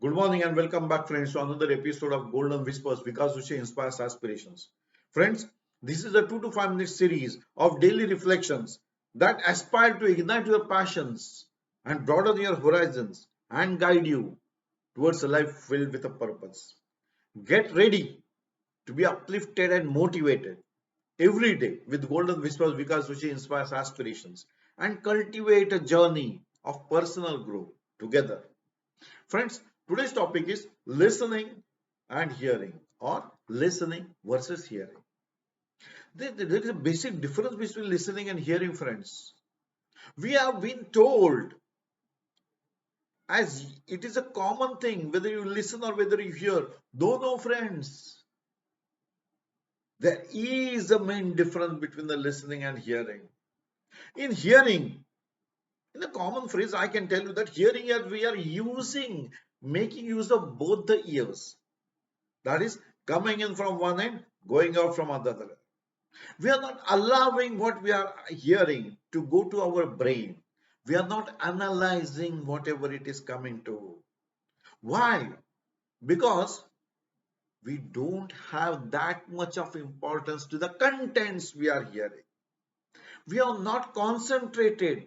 Good morning and welcome back, friends, to another episode of Golden Whispers. Vkas Joshi inspires aspirations. Friends, this is a 2 to 5 minute series of daily reflections that aspire to ignite your passions and broaden your horizons and guide you towards a life filled with a purpose. Get ready to be uplifted and motivated every day with Golden Whispers. Vkas Joshi inspires aspirations and cultivate a journey of personal growth together. Friends, today's topic is listening and hearing, or listening versus hearing. There is a basic difference between listening and hearing, friends. We have been told, as it is a common thing, whether you listen or whether you hear. No, friends. There is a main difference between the listening and hearing. In hearing, in a common phrase, I can tell you that hearing here we are making use of both the ears. That is coming in from one end, going out from another. We are not allowing what we are hearing to go to our brain. We are not analyzing whatever it is coming to. Why? Because we don't have that much of importance to the contents we are hearing. We are not concentrated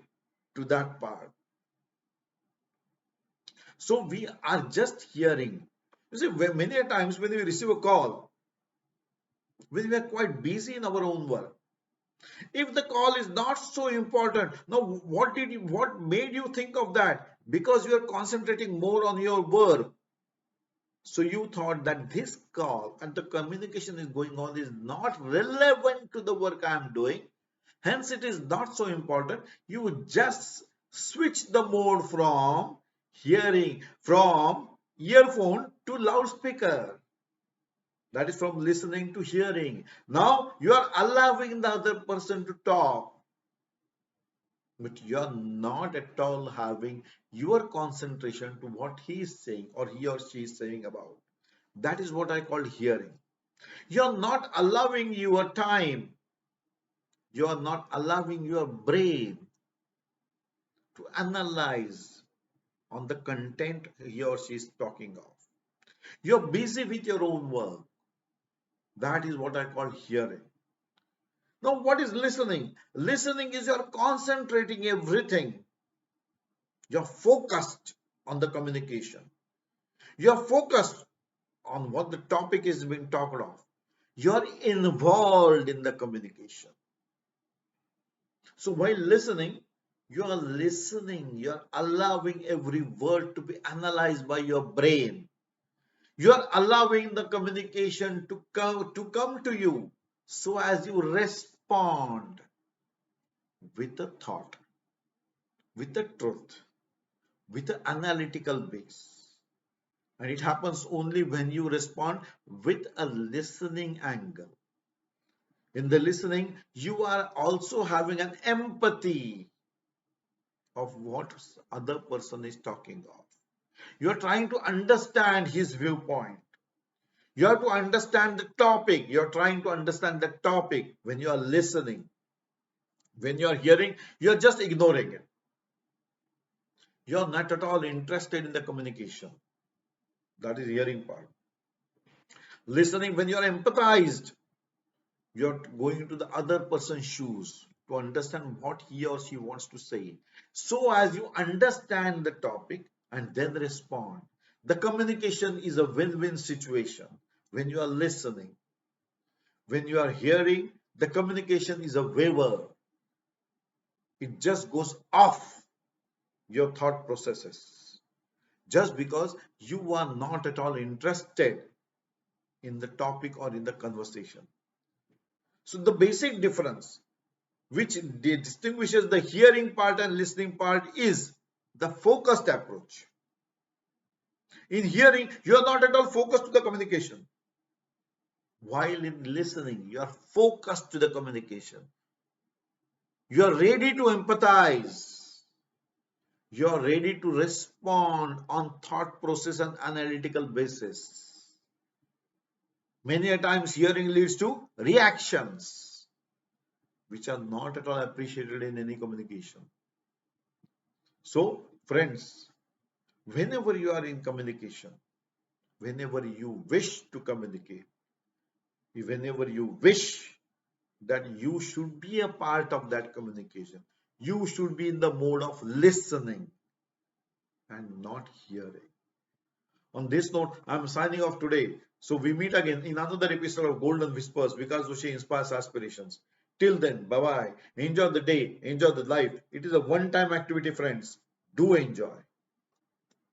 to that part. So we are just hearing. You see, many times when we receive a call, when we are quite busy in our own work, if the call is not so important, now what made you think of that? Because you are concentrating more on your work. So you thought that this call and the communication is going on is not relevant to the work I am doing. Hence, it is not so important. You just switch the mode from earphone to loudspeaker. That is from listening to hearing. Now you are allowing the other person to talk, but you are not at all having your concentration to what he is saying or he or she is saying about. That is what I call hearing. You are not allowing your time, you are not allowing your brain to analyze on the content he or she is talking of. You are busy with your own work. That is what I call hearing. Now, what is listening? Listening is you're concentrating everything. You're focused on the communication. You're focused on what the topic is being talked of. You're involved in the communication. So while listening, you're allowing every word to be analyzed by your brain. You're allowing the communication to come to you so as you respond with a thought, with the truth, with the analytical base. And it happens only when you respond with a listening angle. In the listening, you are also having an empathy of what other person is talking of. You are trying to understand his viewpoint. You have to understand the topic. You are trying to understand the topic when you are listening. When you are hearing, you are just ignoring it. You are not at all interested in the communication. That is hearing part. Listening, when you are empathized, you are going into the other person's shoes to understand what he or she wants to say. So as you understand the topic and then respond, the communication is a win-win situation. When you are listening, when you are hearing, the communication is a waiver. It just goes off your thought processes just because you are not at all interested in the topic or in the conversation. So the basic difference which distinguishes the hearing part and listening part is the focused approach. In hearing, you are not at all focused to the communication. While in listening, you are focused to the communication. You are ready to empathize. You are ready to respond on thought process and analytical basis. Many a times hearing leads to reactions which are not at all appreciated in any communication. So, friends, Whenever you are in communication, whenever you wish to communicate, whenever you wish that you should be a part of that communication, you should be in the mode of listening and not hearing. On this note, I'm signing off today. So we meet again in another episode of Golden Whispers. Vkas Joshi inspires aspirations. Till then, bye bye. Enjoy the day, enjoy the life. It is a one time activity, friends. Do enjoy.